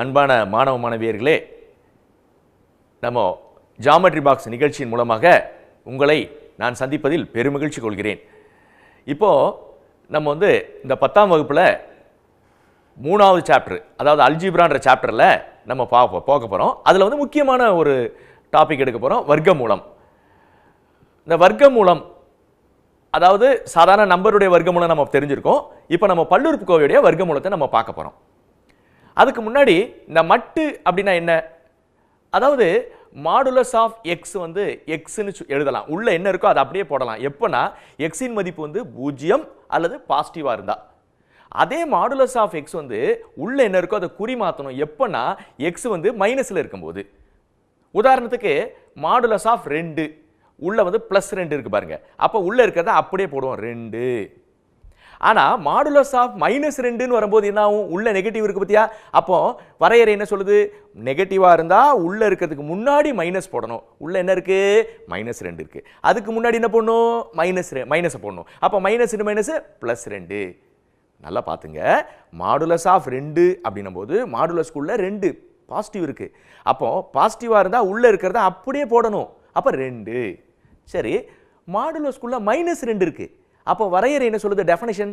அன்பான மாணவ மாணவியர்களே, நம்ம ஜாமெட்ரி பாக்ஸ் நிகழ்ச்சியின் மூலமாக உங்களை நான் சந்திப்பதில் பெருமகிழ்ச்சி கொள்கிறேன். இப்போ நம்ம இந்த 10ஆம் வகுப்புல 3வது சாப்டர், அதாவது அல்ஜிப்ரான்ற சாப்டர்ல நம்ம பார்க்க போறோம். அதுல முக்கியமான ஒரு டாபிக் எடுக்க போறோம், வர்க்கமூலம். இந்த வர்க்கமூலம் அதாவது சாதாரண நம்பருடைய வர்க்கமூலம் நம்ம தெரிஞ்சிருக்கோம். இப்போ நம்ம பல்லுறுப்புக்கோவையுடைய வர்க்கமூலத்தை நம்ம பார்க்க போறோம். அதுக்கு முன்னாடி இந்த மட்டு அப்படின்னா என்ன? அதாவது மாடுலஸ் ஆஃப் எக்ஸ் எக்ஸ்னு எழுதலாம். உள்ள என்ன இருக்கோ அதை அப்படியே போடலாம். எப்போனா எக்ஸின் மதிப்பு 0 அல்லது பாசிட்டிவா இருந்தா. அதே மாடுலஸ் ஆஃப் எக்ஸ் உள்ள என்ன இருக்கோ அதை குறி மாற்றணும். எப்போனா எக்ஸ் மைனஸ்ல இருக்கும்போது. உதாரணத்துக்கு மாடுலஸ் ஆஃப் 2 உள்ள +2 இருக்கு பாருங்க. அப்போ உள்ள இருக்கிறத அப்படியே போடுவோம் 2. ஆனா மாடுலஸ் ஆஃப் -2ன்னு வரும்போது என்ன ஆகும்? உள்ள நெகட்டிவ் இருக்கு பத்தியா? அப்போ வரையறை என்ன சொல்லுது? நெகட்டிவா இருந்தா உள்ள இருக்கிறதுக்கு முன்னாடி மைனஸ் போடணும். உள்ள என்ன இருக்கு? -2 இருக்கு. அதுக்கு முன்னாடி என்ன போடணும்? மைனஸ் போடணும். அப்போ -2 +2. நல்லா பாத்துங்க. மாடுலஸ் ஆஃப் 2 அப்படின்னும் போது மாடுலஸ்க்குள்ள 2 பாசிட்டிவ் இருக்கு. அப்போ பாசிட்டிவா இருந்தா உள்ள இருக்கிறத அப்படியே போடணும். அப்ப 2. சரி, மாடுலஸ்க்குள்ள -2 இருக்கு. அப்போ வரையறை என்ன சொல்லுது? டெஃபினிஷன்,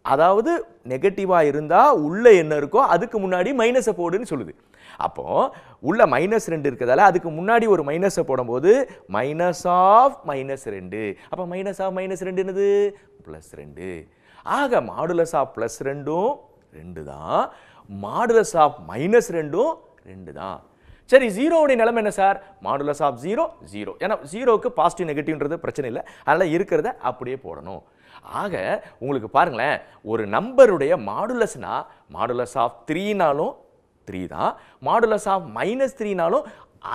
அதாவது நெகட்டிவா இருந்தா உள்ள என்ன இருக்கோ அதுக்கு முன்னாடி மைனஸை போடுன்னு சொல்லுது. அப்போ உள்ள -2 இருக்கிறதால அதுக்கு முன்னாடி ஒரு மைனஸை போடும்போது மைனஸ் ஆஃப் -2. அப்போ மைனஸ் ஆஃப் -2 என்னது? +2. ஆக மாடுலஸ் ஆஃப் +2ம் 2 தான், மாடுலஸ் ஆஃப் -2ம் 2 தான். சரி, ஜீரோவுடைய நிலைமை என்ன சார்? Modulus of 0 0. ஏன்னா ஜீரோவுக்கு பாசிட்டிவ் நெகட்டிவ்ன்றது பிரச்சனை இல்லை, அதனால இருக்கிறத அப்படியே போடணும். ஆக உங்களுக்கு பாருங்களேன், ஒரு நம்பருடைய மாடுலஸ்னா மாடுலஸ் ஆஃப் 3னாலும் 3 தான், மாடுலஸ் ஆஃப் -3னாலும்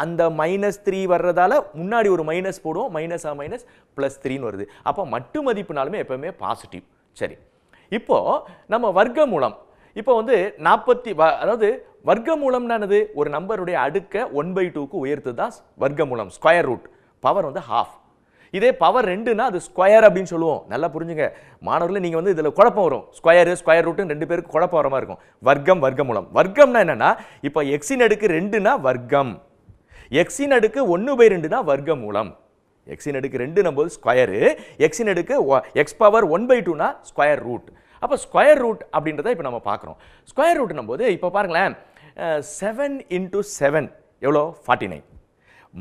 அந்த -3 வர்றதால முன்னாடி ஒரு மைனஸ் போடுவோம், மைனஸ் ஆஃப் +3ன்னு வருது. அப்போ மட்டு மதிப்புனாலுமே எப்பவுமே பாசிட்டிவ். சரி, இப்போ நம்ம வர்க்கமூலம் இப்போ 40, அதாவது வர்க்கமூலம்னா என்னது? ஒரு நம்பருடைய அடுக்க 1/2க்கு உயர்த்துது தான் வர்க்கமூலம். Square root. பவர் ½ இதே பவர் 2னா அது ஸ்கொயர் அப்படின்னு சொல்லுவோம். நல்லா புரிஞ்சுங்க மாணவர்களே, நீங்க இதுல குழப்பம் வரும். ஸ்கொயர் ரூட் ரெண்டு பேருக்கு குழப்பம் வர மாதிரி இருக்கும். வர்க்கம், வர்க்கமூலம். வர்க்கம்னா என்னன்னா, இப்போ எக்ஸின் அடுக்கு 2னா வர்க்கம், எக்ஸின் அடுக்கு 1/2னா வர்க்கமூலம். எக்ஸின் அடுக்கு 2னும் போது ஸ்கொயரு, எக்ஸின் அடுக்கு x⁻1/2னா ஸ்கொயர் ரூட். அப்போ ஸ்கொயர் ரூட் அப்படின்றத இப்போ நம்ம பார்க்குறோம். ஸ்கொயர் ரூட்னும் போது இப்போ பாருங்களேன், 7 × 7 எவ்வளோ? 49.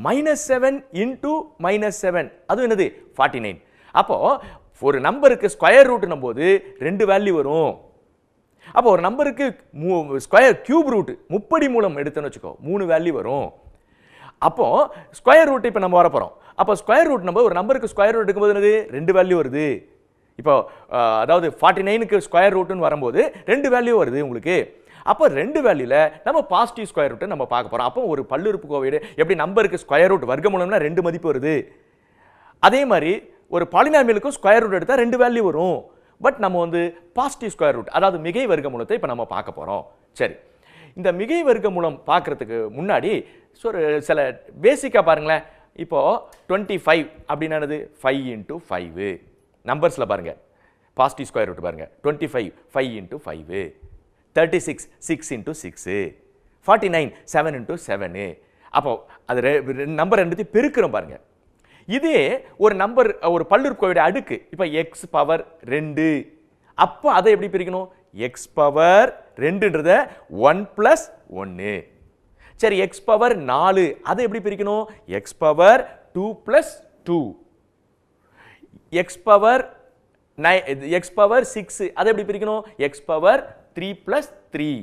-7 × -7 அது என்னது? 49. அப்போ ஒரு நம்பருக்கு ஸ்கொயர் ரூட்னும் போது 2 வேல்யூ வரும். அப்போ ஒரு நம்பருக்கு ஸ்கொயர் கியூப் ரூட் முப்படி மூலம் எடுத்துன்னு வச்சுக்கோ, 3 வேல்யூ வரும். அப்போ ஸ்கொயர் ரூட் இப்போ நம்ம வர போறோம். அப்போ ஸ்கொயர் ரூட் நம்ம ஒரு நம்பருக்கு ஸ்கொயர் ரூட் எடுக்கும்போது என்னது? 2 வேல்யூ வருது. இப்போ அதாவது 49க்கு ஸ்கொயர் ரூட்னு வரும்போது 2 வேல்யூ வருது உங்களுக்கு. அப்போ 2 வேல்யூல நம்ம பாசிட்டிவ் ஸ்கொயர் ரூட் நம்ம பார்க்க போறோம். அப்போ ஒரு பல்லுறுப்புக்கோவையோட எப்படி நம்பருக்கு ஸ்கொயர் ரூட் வர்க்கமூலம்னா 2 மதிப்பு வருது, அதே மாதிரி ஒரு பாலினாமியலுக்கும் ஸ்கொயர் ரூட் எடுத்தா 2 வேல்யூ வரும். பட் நம்ம பாசிட்டிவ் ஸ்கொயர் ரூட், அதாவது மிகை வர்க்கமூலத்தை இப்போ நம்ம பார்க்க போறோம். சரி, இந்த மிகை வர்க்கமூலம் பார்க்கறதுக்கு முன்னாடி சில பேசிக்கா பாருங்களேன். இப்போ 25 அப்படின்னா 5 × 5 நம்பர்ஸ்ல பாருங்க, பாசிட்டிவ் ஸ்கொயர் ரூட் பாருங்க. 25 5 × 5, 36 6 × 6, 49 7 × 7. அப்போ அது நம்பர் ரெண்டுத்தையும் பெருக்கிறோம் பாருங்க. இதே ஒரு நம்பர் ஒரு பல்லுறுப்புக்கோவையோட அடுக்கு, இப்போ x⁻2, அப்போ அதை எப்படி பிரிக்கணும்? x⁻2ன்றத 1 + 1. சரி, x⁻4 அதை எப்படி பிரிக்கணும்? x⁻2 + 2. x⁻6 அதை எப்படி பிரிக்கணும்? x⁻3 + 3.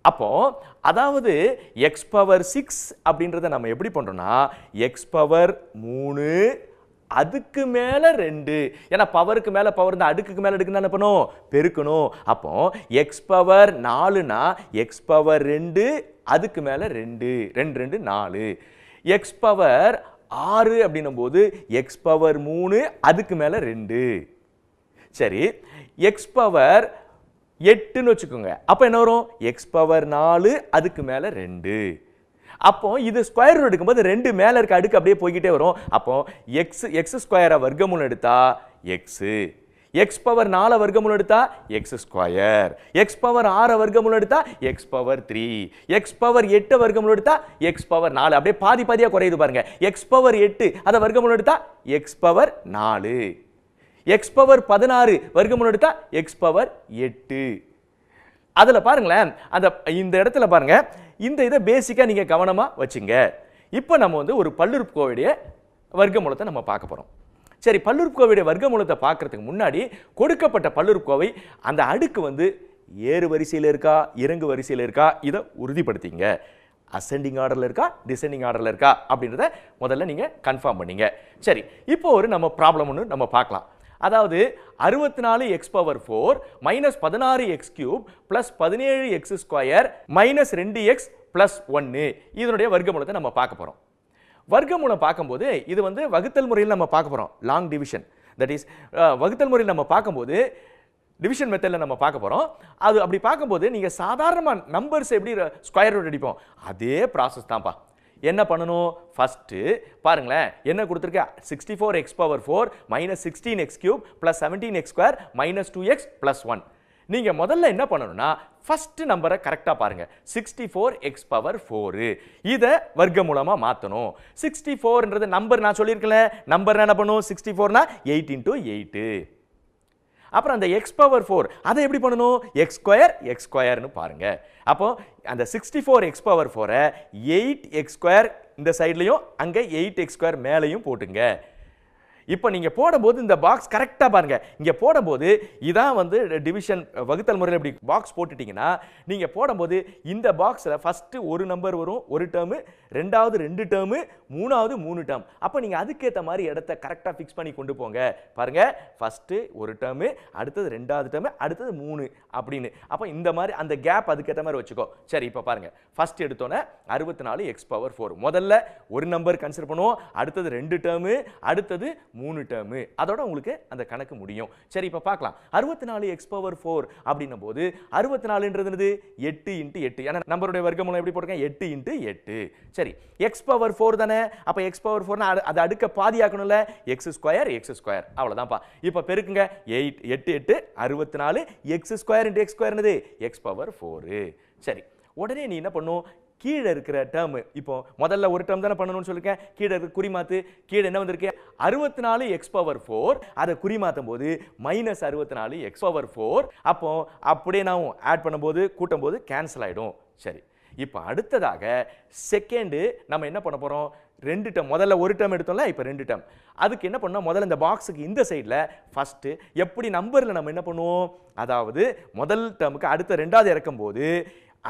அப்போ அதாவது x⁻6 அப்படின்றத நம்ம எப்படி பண்றோம்னா x⁻3 அதுக்கு மேல 2. ஏன்னா பவருக்கு மேல பவர் இருந்தா அடுக்குக்கு மேல அடுக்குன்னு என்ன பண்ணும்? பெருக்கணும். அப்போ x⁻4னா x⁻2 அதுக்கு மேல 2, 2 2 4. x⁻6 அப்படின்னும் போது x⁻3 அதுக்கு மேல 2. சரி, x⁻8ன்னு வச்சுக்கோங்க. அப்ப என்ன வரும்? x⁻4 அதுக்கு மேல 2. அப்போ இது ஸ்கொயர் ரூட் எடுக்கும்போது 2 மேல இருக்க அடுக்கு அப்படியே போய்கிட்டே வரும். அப்போ x2 வர்க்கமூலம் எடுத்தா x, எக்ஸ் பவர் 4 வர்க்கமூலம் எடுத்தா எக்ஸ் ஸ்கொயர், எக்ஸ் பவர் 6 வர்க்கமூலம் எடுத்தா எக்ஸ் பவர் 3, எக்ஸ் பவர் 8 வர்க்கமூலம் எடுத்தா எக்ஸ் பவர் 4. அப்படியே பாதி பாதியா குறையுது பாருங்க. எக்ஸ் பவர் 8 அத வர்க்கமூலம் எடுத்தா எக்ஸ் பவர் 4, எக்ஸ் பவர் 16 வர்க்கமூலம் எடுத்தா எக்ஸ் பவர் 8. அதுல பாருங்களேன், இந்த இடத்துல பாருங்க, இந்த இதை பேசிக்கா நீங்க கவனமா வச்சுங்க. இப்போ நம்ம வந்து ஒரு பல்லுறுப்புக்கோவையுடைய வர்க்கமூலத்தை நம்ம பார்க்க போறோம். சரி, பல்லுறுப்புக்கோவையுடைய வர்க்கமூலத்தை பார்க்கறதுக்கு முன்னாடி கொடுக்கப்பட்ட பல்லுறுப்புக்கோவை அந்த அடுக்கு வந்து ஏறு வரிசையில் இருக்கா இறங்கு வரிசையில் இருக்கா இதை உறுதிப்படுத்திங்க. அசெண்டிங் ஆர்டர்ல இருக்கா டிசெண்டிங் ஆர்டர்ல இருக்கா அப்படின்றத முதல்ல நீங்க கன்ஃபார்ம் பண்ணீங்க. சரி, இப்போ ஒரு நம்ம ப்ராப்ளம் ஒன்று நம்ம பார்க்கலாம். அதாவது 64x power 4 minus 16x cube plus 17x square minus 2x plus 1 இதனுடைய வர்க்கமூலத்தை நம்ம பார்க்க போறோம். வர்க்கமூலம் பார்க்கும்போது இது வந்து வகுத்தல் முறையில் நம்ம பார்க்க போறோம். லாங் டிவிஷன், தட் இஸ் வகுத்தல் முறையில் நம்ம பார்க்கும்போது டிவிஷன் மெத்தடில் நம்ம பார்க்க போறோம். அது அப்படி பார்க்கும்போது நீங்க சாதாரணமாக நம்பர்ஸ் எப்படி ஸ்கொயர் ரூட் அடிப்போம் அதே ப்ராசஸ் தான்ப்பா. என்ன பண்ணணும்? ஃபர்ஸ்ட் பாருங்களேன், என்ன கொடுத்துருக்க? 64x power 4 minus 16x cube plus 17x square minus 2x plus 1. நீங்க முதல்ல என்ன பண்ணணும்னா ஃபர்ஸ்ட் நம்பரை கரெக்டா பாருங்க. 64x பவர் 4 இதை வர்க்கமூலமா மாத்தணும். 64ன்றது நம்பர் நான் சொல்லியிருக்கேன். நம்பர் என்ன பண்ணும்? 64னா 8 into 8. அப்புறம் அந்த x பவர் 4 அதை எப்படி பண்ணணும்? x ஸ்கொயர்னு பாருங்க. அப்போ அந்த 64x பவர் 4 8x ஸ்கொயர் இந்த சைடுலயும் அங்க 8x ஸ்கொயர் மேலையும் போட்டுங்க. இப்போ நீங்க போடும்போது இந்த பாக்ஸ் கரெக்டா பாருங்க. இங்க போடும்போது இதான் வந்து டிவிஷன் வகுத்தல் முறையில் இப்படி பாக்ஸ் போட்டுட்டீங்கன்னா நீங்க போடும்போது இந்த பாக்ஸ்ல ஃபர்ஸ்ட் ஒரு நம்பர் வரும், ஒரு டேர்ம், ரெண்டாவது 2 டேர்ம், மூணாவது 3 டேர்ம். அப்போ நீங்க அதுக்கேற்ற மாதிரி இடத்தை கரெக்டா ஃபிக்ஸ் பண்ணி கொண்டு போங்க. பாருங்க, ஃபர்ஸ்ட் ஒரு டேர்ம், அடுத்தது ரெண்டாவது டேர்ம், அடுத்தது 3 அப்படின்னு. அப்போ இந்த மாதிரி அந்த கேப் அதுக்கேற்ற மாதிரி வச்சுக்கோ. சரி, இப்போ பாருங்க, ஃபர்ஸ்ட் எடுத்தோன்னே 64x பவர் 4 முதல்ல ஒரு நம்பர் கன்சிடர் பண்ணுவோம், அடுத்தது 2 டேர்ம், அடுத்தது 3 டேர்ம். அதோட உங்களுக்கு அந்த கணக்கு முடியும். சரி, இப்போ பார்க்கலாம். 64x பவர் 4 அப்படின்னும் போது 64ன்றது என்னது? 8 into 8. ஏன்னா நம்பருடைய வர்க்கமூலம் எப்படி போட்டுருக்கேன்? 8 into 8. சரி, x பவர் 4 தானே. அப்ப x பவர் 4னா அது அடுக்க பாதி ஆக்கணும்ல. x ஸ்கொயர் அவ்வளவுதான்ப்பா. இப்போ பெருக்குங்க. 8 8 64 x square into x square என்னது? x power 4. சரி, உடனே நீ என்ன பண்ணும்? கீழே இருக்கிற டேர்ம், இப்போ முதல்ல ஒரு டேர்ம் தானே பண்ணணும்னு சொல்லிருக்கேன். கீழே இருக்க குறிமாத்து. கீழே என்ன வந்திருக்கு? 64x பவர் 4 அதை குறிமாத்தும் போது மைனஸ் 64x பவர் 4. அப்போ அப்படியே நான் ஆட் பண்ணும்போது கூட்டும் போது கேன்சல் ஆயிடும். சரி, இப்போ அடுத்ததாக செகண்ட் நம்ம என்ன பண்ண போறோம்? 2 டேர்ம். முதல்ல ஒரு டேர்ம் எடுத்தோம்ல, இப்போ 2 டேர்ம். அதுக்கு என்ன பண்ணோம்? முதல்ல இந்த பாக்ஸுக்கு இந்த சைடில் ஃபர்ஸ்ட் எப்படி நம்பரில் நம்ம என்ன பண்ணுவோம்? அதாவது முதல் டேர்முக்கு அடுத்த ரெண்டாவது இறக்கும் போது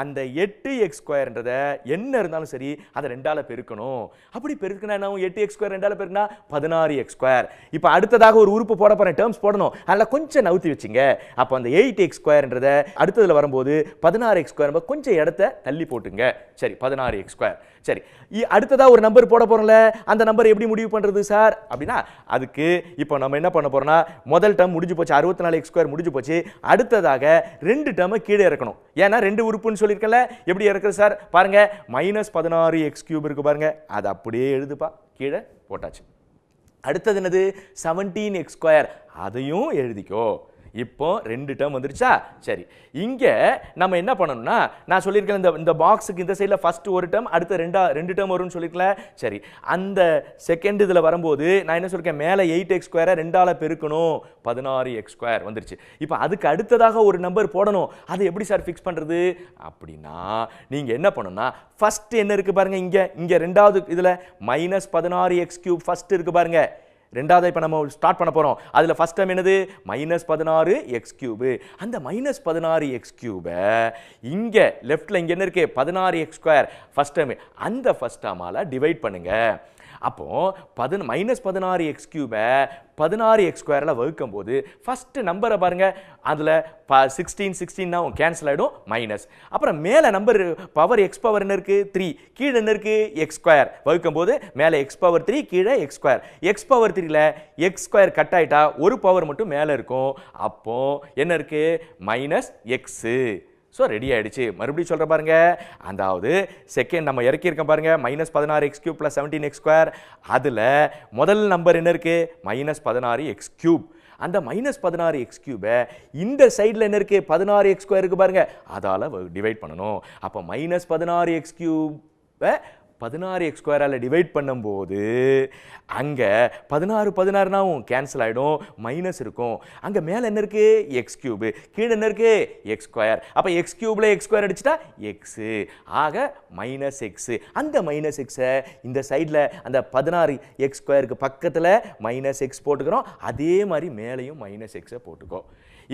அந்த 8x ஸ்கொயர்ன்றத என்ன இருந்தாலும் சரி அதை 2ஆல பெருக்கணும். அப்படி பெருக்கினா என்ன? 8x ஸ்கொயர் 2ஆல பெருக்கினா 16x ஸ்கொயர். இப்போ அடுத்ததாக ஒரு உறுப்பு போட போறேன், டேர்ம்ஸ் போடணும். அதில் கொஞ்சம் நவுத்தி வச்சுங்க. அப்போ அந்த 8x ஸ்கொயர்ன்றத அடுத்ததுல வரும்போது 16x ஸ்கொயர் கொஞ்சம் இடத்த தள்ளி போட்டுங்க. சரி, 16x ஸ்கொயர். சரி, அடுத்ததா ஒரு நம்பர் போட போறோம்ல, அந்த நம்பர் எப்படி முடிவு பண்றது சார் அப்படின்னா அதுக்கு இப்போ நம்ம என்ன பண்ண போறோம்னா முதல் டேர்ம் முடிஞ்சு போச்சு, 64x ஸ்கொயர் முடிஞ்சு போச்சு. அடுத்ததாக 2 டேர்மை கீழே இறக்கணும். ஏன்னா 2 உறுப்புன்னு சொல்லியிருக்கல. எப்படி இறக்குறது சார்? பாருங்க, மைனஸ் 16x கியூப் இருக்கு பாருங்க, அது அப்படியே எழுதுப்பா, கீழே போட்டாச்சு. அடுத்தது என்னது? 17x ஸ்கொயர், அதையும் எழுதிக்கோ. இப்போ 2 டேர்ம் வந்துருச்சா? சரி, இங்க நம்ம என்ன பண்ணணும்னா நான் சொல்லியிருக்கேன் இந்த பாக்ஸுக்கு இந்த சைடில் ஃபர்ஸ்ட் ஒரு டேர்ம், அடுத்த 2 டேர்ம் வரும்னு சொல்லியிருக்கல. சரி, அந்த செகண்ட் இதில் வரும்போது நான் என்ன சொல்லியிருக்கேன்? மேலே 8x ஸ்கொயரை 2ஆல பெருக்கணும், 16x ஸ்கொயர் வந்துருச்சு. இப்போ அதுக்கு அடுத்ததாக ஒரு நம்பர் போடணும். அது எப்படி சார் ஃபிக்ஸ் பண்ணுறது அப்படின்னா நீங்கள் என்ன பண்ணணும்னா ஃபர்ஸ்ட் என்ன இருக்கு பாருங்க, இங்கே ரெண்டாவது இதில் மைனஸ் 16x கியூப் ஃபர்ஸ்ட் இருக்கு பாருங்க. ரெண்டாவது இப்போ நம்ம ஸ்டார்ட் பண்ண போறோம். அதுல ஃபர்ஸ்ட் டைம் என்னது? Minus 16x cube. அந்த மைனஸ் 16x கியூபை இங்க லெஃப்ட்ல இங்க என்ன இருக்கு? 16x square first time. அந்த ஃபர்ஸ்ட் டேர்மால டிவைட் பண்ணுங்க. அப்போ மைனஸ் 16x கியூபை 16x ஸ்கொயர்ல வகுக்கும் போது ஃபர்ஸ்ட் நம்பரை பாருங்க, அதுல 16 கேன்சல் ஆயிடும், மைனஸ். அப்புறம் மேல நம்பர் பவர் x பவர் என்ன இருக்கு? 3. கீழே என்ன இருக்கு? x square. வகுக்கும் போது மேல x பவர் 3, கீழே x ஸ்கொயர். x பவர் 3ல x ஸ்கொயர் கட் ஆயிட்டா ஒரு பவர் மட்டும் மேல இருக்கும். அப்போ என்ன இருக்கு? Minus x. ஸோ ரெடி ஆயிடுச்சு. மறுபடியும் சொல்ற பாருங்க, அதாவது செகண்ட் நம்ம இறக்கி இருக்கோம் பாருங்க, minus 16x cube plus 17x square. அதுல முதல் நம்பர் என்ன இருக்கு? Minus 16x cube. அந்த -16x³ இந்த சைடில் என்ன இருக்கு 16x² இருக்கு பாருங்க, அதால டிவைட் பண்ணணும். அப்போ -16x³ 16x² டிவைட் பண்ணும்போது அங்க 16 நாவும் கேன்சல் ஆயிடும், மைனஸ் இருக்கும். அங்க மேல என்ன இருக்கு x³, கீழே என்ன இருக்கு x². அப்ப x³ x² அடிச்சிட்டா x. ஆக -x. அந்த -x இந்த சைடுல அந்த 16x² பக்கத்துல -x போட்டுக்கிறோம். அதே மாதிரி மேலையும் -x போட்டுக்கோ.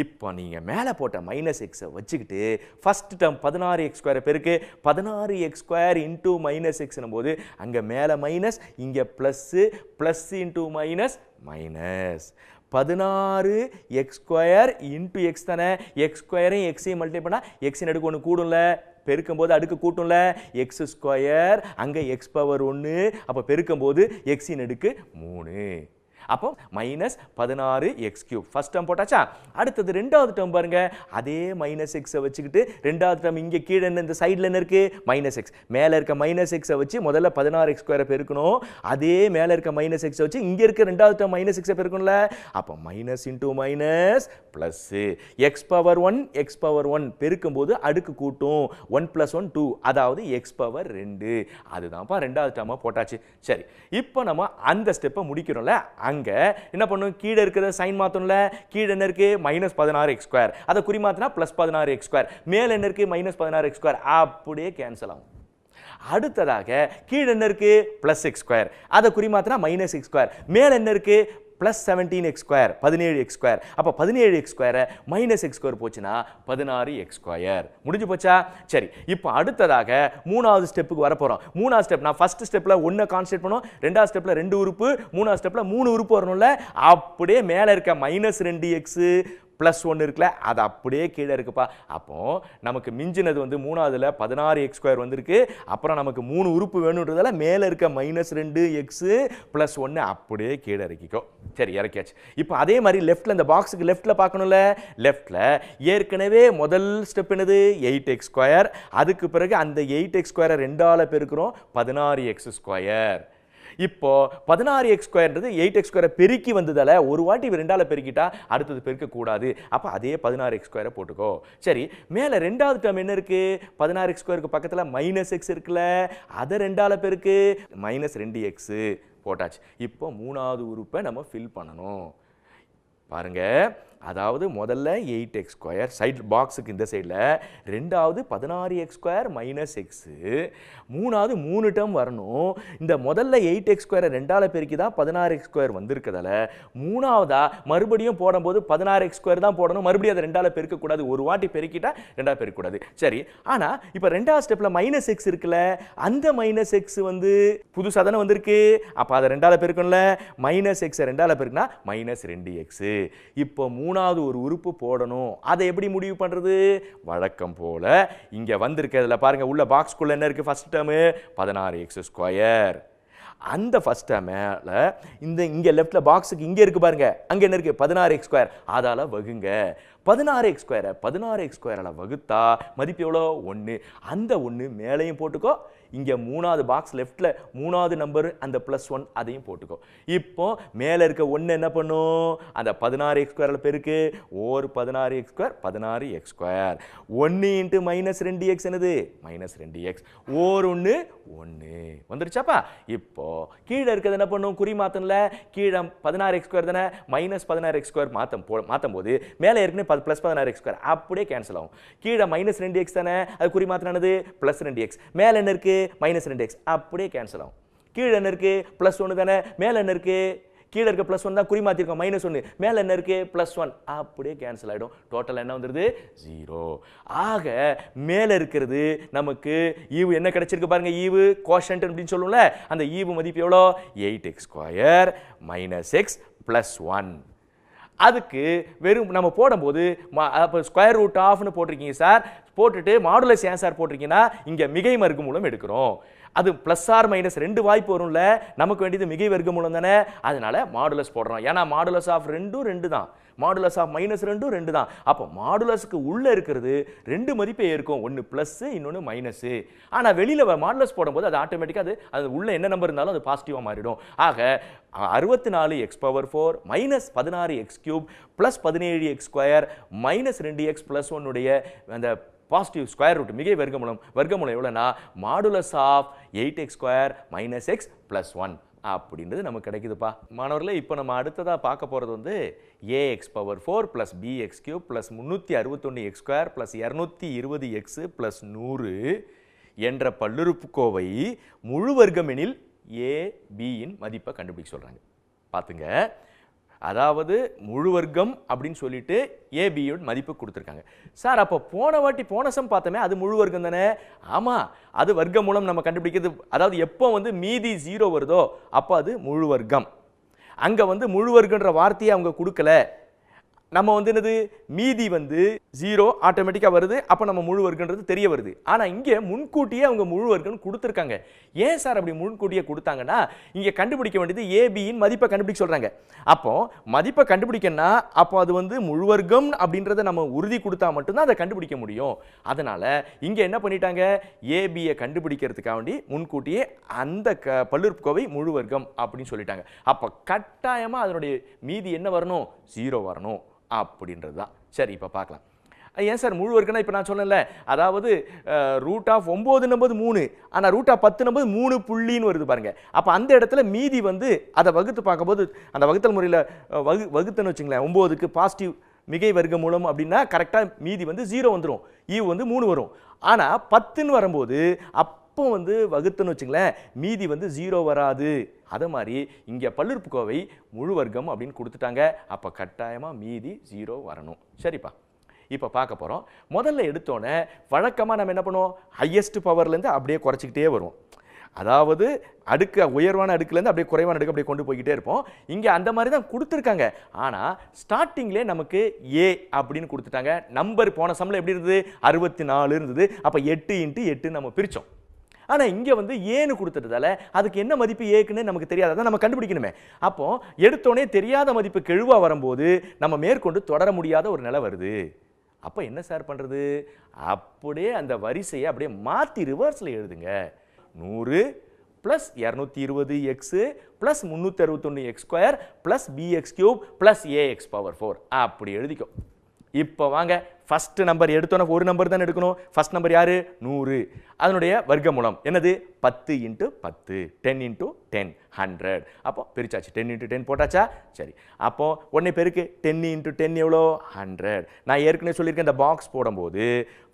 இப்போ நீங்க மேலே போட்ட -x வச்சுக்கிட்டு ஃபர்ஸ்ட் டேர்ம் 16x² பெருக்கு 16x² இன்டூ -x போது அங்க மேலே மைனஸ், இங்க plus, plus into minus minus. 16x² into X தானே, x² எக்ஸையும் மல்டிப்ளை பண்ணா எக்ஸின் அடுக்கு ஒன்று கூடும்ல, பெருக்கும் போது அடுக்கு கூட்டும்ல, x², அங்க x⁻1, அப்ப பெருக்கும் போது எக்ஸின் அடுக்கு 3. அப்போ -16x³ ஃபர்ஸ்ட் டேர்ம் போட்டாச்சா. அடுத்தது ரெண்டாவது டேர்ம் பாருங்க, அதே -x வச்சுக்கிட்டு ரெண்டாவது டேர்ம் இங்க கீழே இந்த சைடுல என்ன இருக்கு -x, மேல இருக்க -x வச்சு முதல்ல 16x² பெருக்கணும். அதே மேல இருக்க -x வச்சு இங்க இருக்க ரெண்டாவது டேர்ம் -x பெருக்கணும்ல. அப்போ minus into minus plus, x⁻1 பெருக்கும் போது அடுக்கு கூட்டும், 1 + 1 2, அதாவது x⁻2. அதுதான்ப்பா ரெண்டாவது டேர்மா போட்டாச்சு. சரி, இப்போ நம்ம அந்த ஸ்டெப்பை முடிக்கிறோம்ல. அங்க என்ன பண்ணும், கீழே இருக்கிறத சைன் மாத்தணும்ல. கீழே என்ன இருக்கு -16x², அதை குறி மாத்தினா +16x², மேல என்ன இருக்கு -16x², அப்படியே கேன்சல் ஆகும். அடுத்ததாக கீழே என்ன இருக்கு +x², அதை குறி மாத்தினா -x², மேல என்ன இருக்கு +17x², 17x². அப்ப 17x² -x² போச்சுன்னா 16x². முடிஞ்சு போச்சா. சரி, இப்போ அடுத்ததாக மூணாவது ஸ்டெப்புக்கு வர போறோம். மூணாவது ஸ்டெப், நான் ஃபர்ஸ்ட் ஸ்டெப்ல 1 கான்ஸ்டன்ட் பண்ணுவோம், ரெண்டாவது ஸ்டெப்ல 2 உறுப்பு, மூணாவது ஸ்டெப்ல 3 உறுப்பு வரணும்ல. அப்படியே மேல இருக்க -2x +1 இருக்குல்ல, அது அப்படியே கீழே இருக்குப்பா. அப்போ நமக்கு மிஞ்சினது வந்து மூணாவதுல 16x² வந்திருக்கு. அப்புறம் நமக்கு 3 உறுப்பு வேணுன்றதால மேல இருக்க -2x + 1 அப்படியே கீழே இறக்கிக்கோ. சரி, இறக்கியாச்சு. இப்போ அதே மாதிரி லெஃப்ட்ல, இந்த பாக்ஸுக்கு லெஃப்ட்ல பார்க்கணும்ல. லெஃப்ட்ல ஏற்கனவே முதல் ஸ்டெப் என்னது 8x², அதுக்கு பிறகு அந்த 8x² 2ஆல பெருக்கிறோம் 16x². இப்போ 16x² 8x² பெருக்கி வந்ததால ஒரு வாட்டி 2ஆல பெருக்கிட்டா அடுத்தது பெருக்க கூடாது. அப்ப அதே 16x² போட்டுக்கோ. சரி, மேல ரெண்டாவது டேர்ம் என்ன இருக்கு 16x² பக்கத்துல -x இருக்குல்ல, அதை 2ஆல பெருக்கு -2x போட்டாச்சு. இப்போ மூணாவது உறுப்பை நம்ம ஃபில் பண்ணணும். பாருங்க, அதாவது முதல்ல 8x², சைடு பாக்ஸுக்கு இந்த சைடில், ரெண்டாவது 16x² - x, மூணாவது 3 டேர்ம் வரணும். இந்த முதல்ல 8x² 2ஆல பெருக்கி தான் 16x² வந்திருக்கதால மூணாவதா மறுபடியும் போடும்போது 16x² தான் போடணும். மறுபடியும் அதை 2ஆல பெருக்கக்கூடாது. ஒரு வாட்டி பெருக்கிட்டா 2ஆல பெருக்கக்கூடாது. சரி, ஆனால் இப்போ ரெண்டாவது ஸ்டெப்பில் -x இருக்குல்ல, அந்த -x வந்து புதுசாக தானே வந்திருக்கு. அப்போ அதை 2ஆல பெருக்கணும்ல. -x 2ஆல பெருக்கினா -2x. இப்போ மூணாவது ஒரு உறுப்பு போடணும். அதை எப்படி முடிவு பண்றது? வழக்கம் போல இங்க வந்திருக்கிறதுல பாருங்க, உள்ள பாக்ஸ்க்குள்ள என்ன இருக்கு, ஃபர்ஸ்ட் டேர்ம் 16x². அந்த ஃபர்ஸ்ட் டேர்ம்ல இந்த இங்க லெஃப்ட்ல பாக்ஸுக்கு இங்க இருக்கு பாருங்க, அங்க என்ன இருக்கு 16x², அதால வகுங்க. 16x² 16x² வகுத்தா மதிப்பு எவ்வளோ 1. அந்த 1 மேலையும் போட்டுக்கோ, இங்க மூணாவது பாக்ஸ் லெஃப்ட்ல மூணாவது நம்பர் அந்த +1 அதையும் போட்டுக்கோ. இப்போ மேல இருக்க 1 என்ன பண்ணும், அந்த 16x² பெருக்கு, ஓர் 16x², 16x². 1 × -2x என்னது -2x, ஓர் 1 1 வந்துருச்சாப்பா. இப்போ கீழே இருக்கிறது என்ன பண்ணும், குறி மாத்தம்ல. கீழே 16x² தானே, -16x² மாத்தும் போது மேலே ஏற்கனவே +16x², அப்படியே கேன்சல் ஆகும். கீழே -2x தானே, அது குறி மாத்தினானது +2x, மேலே என்ன இருக்கு -2x, அப்படியே கேன்சல் ஆகும். கீழே என்ன இருக்கு +1 தானே, மேலே என்ன இருக்கு, கீழே இருக்க +1 தான் குறி மாத்திருக்கோம், -1, மேலே என்ன இருக்கு +1, அப்படியே கேன்சல் ஆகிடும். டோட்டல் என்ன வந்துருது 0. ஆக மேலே இருக்கிறது நமக்கு ஈவு என்ன கிடைச்சிருக்கு பாருங்க, ஈவு கோஷன்ட் அப்படின்னு சொல்லுவோம்ல, அந்த ஈவு மதிப்பு எவ்வளோ 8x² - x +1. அதுக்கு வெறும் நம்ம போடும்போது √12 போட்டிருக்கீங்க சார், போட்டுட்டு மாடுலஸ் ஏன் சார் போட்டிருக்கீங்கன்னா இங்கே மிகை மறுக்கு மூலம் எடுக்கிறோம். அது பிளஸ் ஆர் மைனஸ் ரெண்டு வாய்ப்பு வரும்ல, நமக்கு வேண்டியது மிகை வர்க்கமூலம் தானே, அதனால மாடுலஸ் போடுறோம். ஏன்னா மாடுலஸ் ஆஃப் ரெண்டு தான், மாடுலஸ் ஆஃப் மைனஸ் ரெண்டு தான். அப்போ மாடுலஸ்க்கு உள்ள இருக்கிறது ரெண்டு மதிப்பே இருக்கும், ஒன்று பிளஸ் இன்னொன்று மைனஸ். ஆனால் வெளியில் மாடுலஸ் போடும்போது அது ஆட்டோமேட்டிக்காக அது உள்ள என்ன நம்பர் இருந்தாலும் அது பாசிட்டிவாக மாறிடும். ஆக 64x⁴ minus 16x³ plus 17x² minus 2x + 1 அந்த பாசிட்டிவ் ஸ்கொயர் ரூட் மிகை வர்க்கமூலம் எவ்வளோனா மாடுலஸ் ஆஃப் 8x² - x + 1 அப்படின்றது நமக்கு கிடைக்குதுப்பா. மாணவர்களே, இப்போ நம்ம அடுத்ததாக பார்க்க போகிறது வந்து ax⁴ + bx³ + 361x² + 220x + 100 என்ற பல்லுறுப்புக்கோவை முழு வர்க்கமெனில் a b-இன் மதிப்பை கண்டுபிடிக்க சொல்கிறாங்க. பார்த்துங்க, அதாவது முழு வர்க்கம் அப்படின்னு சொல்லிட்டு ஏபியோட மதிப்பு கொடுத்துருக்காங்க. சார், அப்போ போன சம் பார்த்தோமே அது முழு வர்க்கம் தானே? ஆமாம், அது வர்க்க மூலம் நம்ம கண்டுபிடிக்கிறது. அதாவது எப்போ வந்து மீதி 0 வருதோ அப்போ அது முழு வர்க்கம். அங்கே வந்து முழு வர்க்கன்ற வார்த்தையை அவங்க கொடுக்கல. நம்ம வந்து என்னது, மீதி வந்து 0 ஆட்டோமேட்டிக்காக வருது, அப்போ நம்ம முழு வர்க்கன்றது தெரிய வருது. ஆனால் இங்கே முன்கூட்டியே அவங்க முழு வர்க்கம் கொடுத்துருக்காங்க. ஏன் சார் அப்படி முன்கூட்டியே கொடுத்தாங்கன்னா, இங்கே கண்டுபிடிக்க வேண்டியது ஏபியின் மதிப்பை கண்டுபிடிக்க சொல்கிறாங்க. அப்போ மதிப்பை கண்டுபிடிக்கணும்னா அப்போ அது வந்து முழு வர்க்கம் அப்படின்றத நம்ம உறுதி கொடுத்தா மட்டும்தான் அதை கண்டுபிடிக்க முடியும். அதனால் இங்கே என்ன பண்ணிட்டாங்க, ஏபியை கண்டுபிடிக்கிறதுக்காக வேண்டி முன்கூட்டியே அந்த பல்லுறுப்புக்கோவை முழு வர்க்கம் அப்படின்னு சொல்லிட்டாங்க. அப்போ கட்டாயமாக அதனுடைய மீதி என்ன வரணும், 0 வரணும் அப்படின்றது தான். சரி, இப்போ பார்க்கலாம். ஏன் சார் முழு வர்க்கம்னா, இப்போ நான் சொன்னேன்ல, அதாவது √9 நம்பது 3, ஆனால் √10 நம்பது 3 புள்ளின்னு வருது பாருங்க. அப்போ அந்த இடத்துல மீதி வந்து அதை வகுத்து பார்க்கும்போது அந்த வகுத்தல் முறையில் வகுத்துன்னு வச்சுங்களேன், 9க்கு பாசிட்டிவ் மிகை வர்க்க மூலம் அப்படின்னா கரெக்டாக மீதி வந்து 0 வந்துடும், ஈவு வந்து 3 வரும். ஆனால் 10ன்னு வரும்போது அப்போ வந்து வகுத்துன்னு வச்சுங்களேன், மீதி வந்து 0 வராது. அதே மாதிரி இங்கே பல்லுறுப்புக்கோவை முழு வர்க்கம் அப்படின்னு கொடுத்துட்டாங்க. அப்போ கட்டாயமாக மீதி 0 வரணும். சரிப்பா, இப்போ பார்க்க போகிறோம். முதல்ல எடுத்தோன்னே வழக்கமாக நம்ம என்ன பண்ணுவோம், ஹையஸ்ட் பவர்லேருந்து அப்படியே குறைச்சிக்கிட்டே வருவோம். அதாவது உயர்வான அடுக்குலேருந்து அப்படியே குறைவான அடுக்கு அப்படியே கொண்டு போய்கிட்டே இருப்போம். இங்கே அந்த மாதிரி தான் கொடுத்துருக்காங்க. ஆனால் ஸ்டார்டிங்லேயே நமக்கு ஏ அப்படின்னு கொடுத்துட்டாங்க. நம்பர் போன சம்மில் எப்படி இருந்தது, 64 இருந்தது. அப்போ 8 × 8 நம்ம பிரித்தோம். ஆனால் இங்கே வந்து ஏன்னு கொடுத்துட்டதால அதுக்கு என்ன மதிப்பு ஏக்குன்னு நமக்கு தெரியாது, அதான் நம்ம கண்டுபிடிக்கணுமே. அப்போ எடுத்தோடனே தெரியாத மதிப்பு கெழுவா வரும்போது நம்ம மேற்கொண்டு தொடர முடியாத ஒரு நிலை வருது. அப்போ என்ன சார் பண்ணுறது, அப்படியே அந்த வரிசையை அப்படியே மாற்றி ரிவர்ஸில் எழுதுங்க. 100 + 220x + 361x² + bx³ + ax⁴ அப்படி எழுதிக்கோ. இப்போ வாங்க, ஃபர்ஸ்ட் நம்பர் எடுத்தோன்னா ஒரு நம்பர் தான் எடுக்கணும். ஃபர்ஸ்ட் நம்பர் யாரு, 100. அதனுடைய வர்க்கமூலம் என்னது, 10 × 10, 10 × 10, 100. அப்போ பிரிச்சாச்சு, 10 × 10 போட்டாச்சா? சரி, அப்போ உடனே பெருக்கு 10 × 10 எவ்வளோ, 100. நான் ஏற்கனவே சொல்லியிருக்கேன், இந்த பாக்ஸ் போடும்போது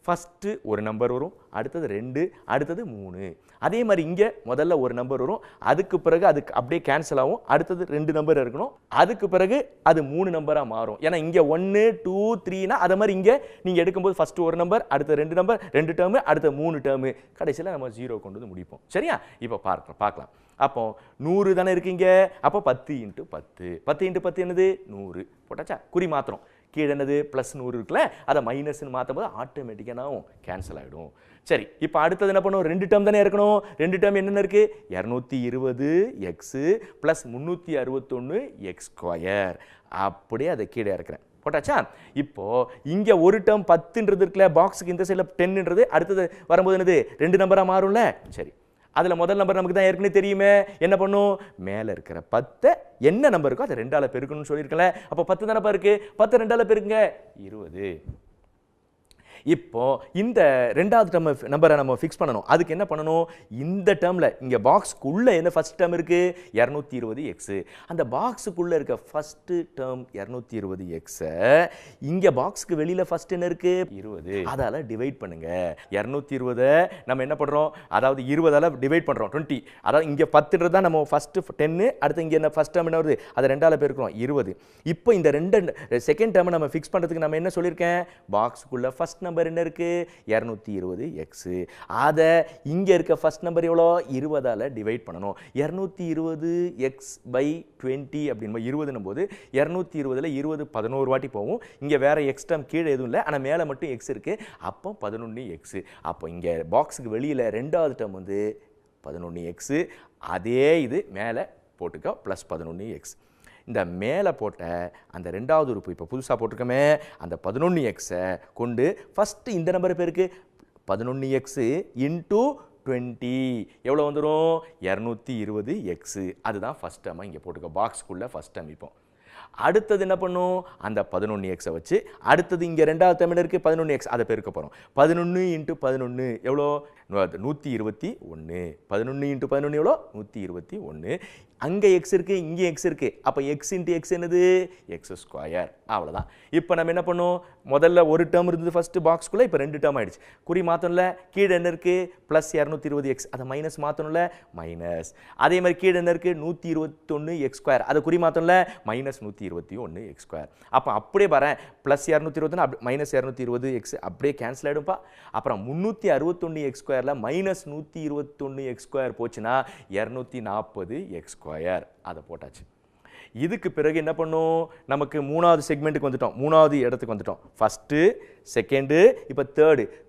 ஃபஸ்ட்டு ஒரு நம்பர் வரும், அடுத்தது 2, அடுத்தது 3. அதே மாதிரி இங்கே முதல்ல ஒரு நம்பர் வரும், அதுக்கு பிறகு அதுக்கு அப்படியே கேன்சல் ஆகும், அடுத்தது 2 நம்பர் இருக்கணும், அதுக்கு பிறகு அது 3 நம்பராக மாறும். ஏன்னா இங்கே 1, 2, 3னா அதை மாதிரி இங்கே நீங்கள் எடுக்கும்போது ஃபஸ்ட்டு ஒரு நம்பர், அடுத்த 2 நம்பர், 2 டேர்மு, அடுத்த 3 டேர்மு, கடைசியில் நம்ம 0 கொண்டு வந்து முடிப்போம். சரியா? இப்போ பார்க்கலாம். அப்போ 100 தானே இருக்கீங்க, அப்போ 10 × 10, 10 × 10 என்னது, 100 போட்டாச்சா? குறி மாத்திரம், கீழே என்னது +100 இருக்குல்ல, அதை மைனஸ்ன்னு மாற்றும் போது ஆட்டோமேட்டிக்காக கேன்சல் ஆகிடும். சரி, இப்போ அடுத்தது என்ன பண்ணும், 2 டேர்ம் தானே இருக்கணும். 2 டேர்ம் என்னென்ன இருக்கு, 220x + 361x². அப்படியே அதை கீழே இருக்கிறேன், போட்டாச்சா? இப்போ இங்கே ஒரு டேர்ம் 10ன்றது இருக்குல்ல, பாக்ஸுக்கு இந்த சைடில் 10ன்றது, அடுத்தது வரும்போது என்னது 2 நம்பராக மாறும்ல. சரி, அதில் முதல் நம்பர் நமக்கு தான் ஏற்கனவே தெரியுமே, என்ன பண்ணும், மேலே இருக்கிற 10 என்ன நம்பர் இருக்கோ அதை 2ஆல் பெருக்கணும்னு சொல்லியிருக்கல. அப்போ 10 தானப்பா இருக்கு, 10 2ஆல் பெருக்குங்க, 20. இப்போ இந்த ரெண்டாவது டேர்ம் நம்பரை நம்ம ஃபிக்ஸ் பண்ணணும். அதுக்கு என்ன பண்ணணும், இந்த டேர்மில் இங்கே பாக்ஸுக்குள்ளே என்ன ஃபர்ஸ்ட் டேர்ம் இருக்குது, 220x. அந்த பாக்ஸுக்குள்ளே இருக்க ஃபஸ்ட்டு டேர்ம் 220x இங்கே பாக்ஸுக்கு வெளியில் ஃபஸ்ட் என்ன இருக்குது, 20. அதால் டிவைட் பண்ணுங்க. 220 நம்ம என்ன பண்ணுறோம், அதாவது 20ஆல் டிவைட் பண்ணுறோம், 20. அதாவது இங்கே 10ன்றது தான் நம்ம ஃபஸ்ட்டு 10, அடுத்து இங்கே என்ன ஃபஸ்ட் டேர்ம் என்ன வருது, அதை 2ஆல் பெருக்கிறோம், 20. இப்போ இந்த செகண்ட் டேர்மை நம்ம ஃபிக்ஸ் பண்ணுறதுக்கு நம்ம என்ன சொல்லியிருக்கேன், பாக்ஸுக்குள்ளே ஃபஸ்ட் நம்பர் என்ன இருக்கு, 220x. அதை இங்க இருக்க ஃபர்ஸ்ட் நம்பர் எவ்வளோ, 20ஆல் டிவைட் பண்ணணும். 220x/20 அப்படின்னு 20 போது 220ல் 20 11 வாட்டி போகும். இங்க வேற x டேர்ம் கீழே எதுவும் இல்லை, ஆனால் மேலே மட்டும் x இருக்கு. அப்போ 11x. அப்போ இங்க பாக்ஸுக்கு வெளியில ரெண்டாவது டேர்ம் வந்து 11x. அதே இது மேலே போட்டுக்க ப்ளஸ் 11x. இந்த மேலே போட்ட அந்த ரெண்டாவது உறுப்பு இப்போ புதுசாக போட்டிருக்கோமே அந்த 11xை கொண்டு ஃபஸ்ட்டு இந்த நம்பர் பேருக்கு 11x இன்ட்டு 20 எவ்வளோ வந்துடும் 220x. அதுதான் ஃபஸ்ட் டேர்மை இங்கே போட்டுக்க பாக்ஸ்க்குள்ளே ஃபஸ்ட் டேர்ம் இப்போ. அடுத்தது என்ன பண்ணும் அந்த 11xை வச்சு அடுத்தது இங்கே ரெண்டாவது டேர்மில் இருக்குது 11x அதை பெருக்க போகிறோம். 11 இன்ட்டு 11 எவ்வளோ 121. 11 இன்ட்டு 11 எவ்வளோ 121. அங்கே எக்ஸ் இருக்குது இங்கே எக்ஸ் இருக்குது. அப்போ எக்ஸ் இன்ட்டு எக்ஸ் என்னது எக்ஸ் ஸ்கொயர். அவ்வளோதான். இப்போ நம்ம என்ன பண்ணோம் முதல்ல ஒரு டேர்ம் இருந்தது ஃபஸ்ட்டு பாக்ஸ்க்குள்ளே இப்போ 2 டேர்ம் ஆகிடுச்சு. குறி மாற்றணும்ல கீழே என்ன இருக்குது ப்ளஸ் 220x அதை மைனஸ் மாற்றணும்ல மைனஸ். அதே மாதிரி கீழே என்ன இருக்குது 121x². அதை குறி மாற்றணும்ல மைனஸ் 121x². அப்போ அப்படியே வரேன் ப்ளஸ் 221 மைனஸ் 220x அப்படியே கேன்சல் ஆகிடும்ப்பா. அப்புறம் 361x² மைனஸ் 121x² போச்சுன்னா 240x². அதை போட்டாச்சு. இதுக்கு பிறகு என்ன பண்ணும் நமக்கு மூணாவது செக்மெண்ட்டுக்கு வந்துட்டோம், மூணாவது இடத்துக்கு வந்துட்டோம். ஃபஸ்ட்டு செகண்டு இப்போ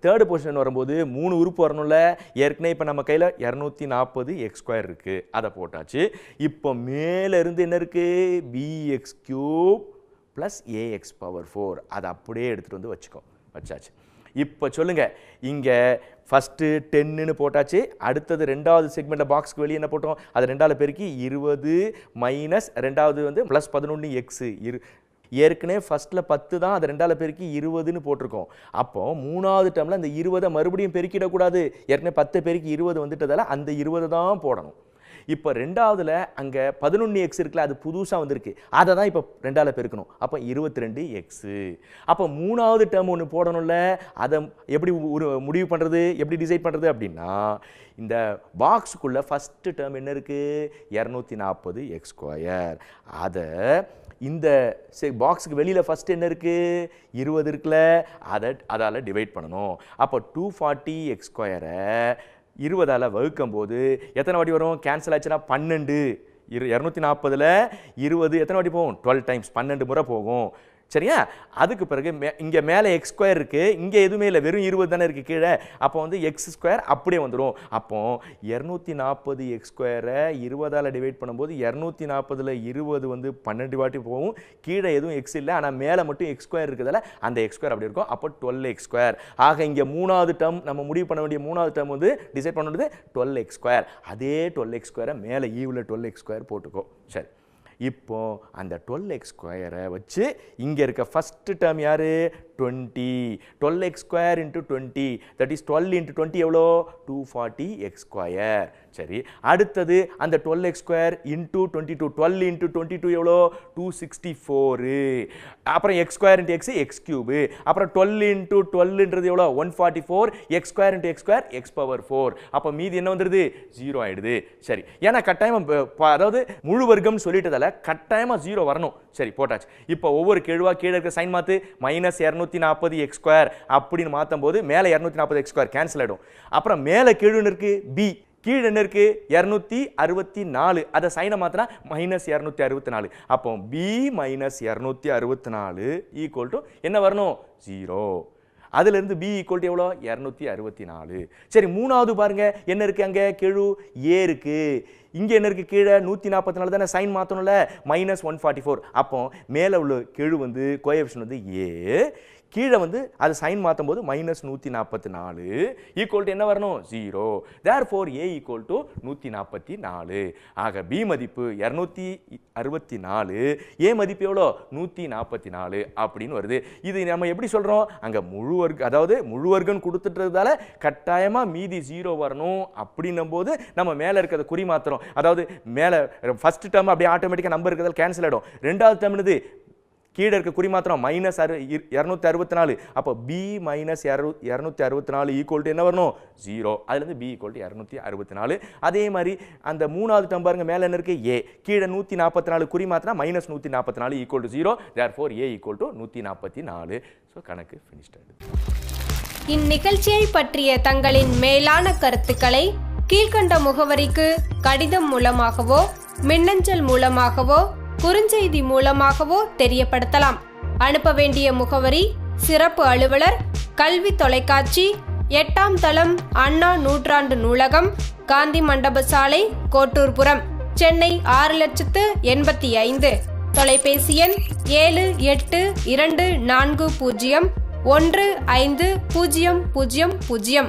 தேர்டு பொசிஷன் வரும்போது 3 உறுப்பு வரணும்ல. ஏற்கனவே இப்போ நம்ம கையில் 240x² இருக்குது அதை போட்டாச்சு. இப்போ மேலேருந்து என்ன இருக்குது bx³ + ax⁴ அதை அப்படியே எடுத்துகிட்டு வந்து வச்சாச்சு. இப்போ சொல்லுங்க இங்கே ஃபஸ்ட்டு 10ன்னு போட்டாச்சு. அடுத்தது ரெண்டாவது செக்மெண்ட்டில் பாக்ஸ்க்கு வெளியே என்ன போட்டோம் அது ரெண்டாவது பெருக்கி 20 மைனஸ் ரெண்டாவது வந்து ப்ளஸ் 11x. ஏற்கனவே ஃபஸ்ட்டில் 10 தான் அது ரெண்டாவது பெருக்கி 20ன்னு போட்டிருக்கோம். அப்போ மூணாவது டேர்மில் அந்த 20 மறுபடியும் பெருக்கிடக்கூடாது. ஏற்கனவே 10 பெருக்கி 20 வந்துட்டதால அந்த 20 தான் போடணும். இப்போ ரெண்டாவதுல அங்கே 11x இருக்குல்ல அது புதுசாக வந்திருக்கு அதை தான் இப்போ ரெண்டாவில் பெருக்கணும். அப்போ 22x. அப்போ மூணாவது டேர்ம் ஒன்று போடணும்ல அதை எப்படி முடிவு பண்ணுறது எப்படி டிசைட் பண்ணுறது அப்படின்னா இந்த பாக்ஸுக்குள்ளே ஃபஸ்ட்டு டேர்ம் என்ன இருக்குது 240x². அதை இந்த பாக்ஸுக்கு வெளியில் ஃபஸ்ட்டு என்ன இருக்குது 20 இருக்குல்ல அதால் டிவைட் பண்ணணும். அப்போ 240x² 20ஆல் வகுக்கும் போது எத்தனை வாட்டி வரும் கேன்சல் ஆச்சுன்னா 12. 240ல் 20 எத்தனை வாட்டி போகும் 12 டைம்ஸ் 12 முறை போகும். சரியா? அதுக்கு பிறகு இங்கே மேலே x² இருக்குது இங்கே எதுவுமே இல்லை வெறும் 20 தானே இருக்குது கீழே. அப்போ வந்து x² அப்படியே வந்துடும். அப்போ 240x² 20ஆல் டிவைட் பண்ணும்போது 240ல் 20 வந்து 12 வாட்டி போகும். கீழே எதுவும் x இல்லை ஆனால் மேலே மட்டும் x² இருக்குதால அந்த x² அப்படி இருக்கும். அப்போ 12x². ஆக இங்கே மூணாவது டேர்ம் நம்ம முடிவு பண்ண வேண்டிய மூணாவது டேர்ம் வந்து டிசைட் பண்ணுறது 12x². அதே 12x² மேலே ஈவில் 12x² போட்டுக்கோ. சரி இப்போ அந்த 12x² வச்சு இங்கே இருக்க ஃபஸ்ட்டு டேர்ம் யார் 20. 12x² × 20 தட் இஸ் 12 × 20 எவ்வளோ 240x². சரி அடுத்தது அந்த 12x² × 22 12 × 22 எவ்வளோ 264. அப்புறம் x² × x x³ அப்புறம் 12 × 12ன்றது எவ்வளோ 144 x² × x² x⁴. அப்போ மீதி என்ன வந்துடுது 0 ஆகிடுது. சரி ஏன்னா கட்டாயமாக அதாவது முழு வர்க்கம் சொல்லிட்டதால கட்டாயமாக 0 வரணும். சரி போட்டாச்சு. இப்போ ஒவ்வொரு கீழே இருக்க சைன் மாற்று மைனஸ் 240x² அப்படின்னு மாற்றும் போது மேலே 240x² கேன்சல் ஆகிடும். அப்புறம் மேலே கீழே இருக்கு b கீழே என்ன இருக்கு 264 அதை சைனை மாத்தினா மைனஸ் 264. அப்போ b மைனஸ் 264 ஈக்குவல் டு என்ன வரணும் 0. அதுலேருந்து b ஈக்குவல் டு எவ்வளோ 264. சரி மூணாவது பாருங்க என்ன இருக்கு அங்கே கெழு a இருக்கு. இங்கே என்ன இருக்குது கீழே 144 தானே சைன் மாற்றணும்ல மைனஸ் 144. அப்போ மேலே உள்ள கெழு வந்து கோஎஃபிஷியன்ட் வந்து a கீழே வந்து அது சைன் மாற்றும் போது மைனஸ் 144 ஈக்குவல் டு என்ன வரணும் 0. Therefore a equal to 144. ஆக b மதிப்பு 264 a மதிப்பு எவ்வளோ 144 அப்படின்னு வருது. இது நம்ம எப்படி சொல்கிறோம் அங்கே முழு வர்க்கம் அதாவது முழு வர்க்கம் கொடுத்துட்டதால கட்டாயமாக மீதி 0 வரணும். அப்படின்னும் போது நம்ம மேலே இருக்கிறத குறி மாத்திரம் அதாவது மேலே ஃபஸ்ட் டேர்ம் அப்படியே ஆட்டோமேட்டிக்காக நம்பர் இருக்கிறதால கேன்சல் ஆகிடும். ரெண்டாவது டேர்ம் என்னது கீழே இருக்க குறி மாத்திரம் மைனஸ் 264. அப்போ b மைனஸ் 264 ஈக்குவல் டு என்ன வரணும் 0. அதுலேருந்து b ஈக்குவல் டு 264. அதே மாதிரி அந்த மூணாவது டேர்ம் பாருங்க மேலே என்ன இருக்கு a கீழே 144 குறி மாத்தினா minus 144 equal to 0. Therefore a equal to 144. So கணக்கு ஃபினிஷ்ட் ஆகிடுது. இந்நிகழ்ச்சியை பற்றிய தங்களின் மேலான கருத்துக்களை கீழ்கண்ட முகவரிக்கு கடிதம் மூலமாகவோ மின்னஞ்சல் மூலமாகவோ குறுஞ்செய்தி மூலமாகவோ தெரியப்படுத்தலாம். அனுப்ப வேண்டிய முகவரி சிறப்பு அலுவலர் கல்வி தொலைக்காட்சி 8ஆம் தளம் அண்ணா நூற்றாண்டு நூலகம், காந்தி மண்டப சாலை, கோட்டூர்புரம், சென்னை 6,85,000. தொலைபேசி எண் 7824015000.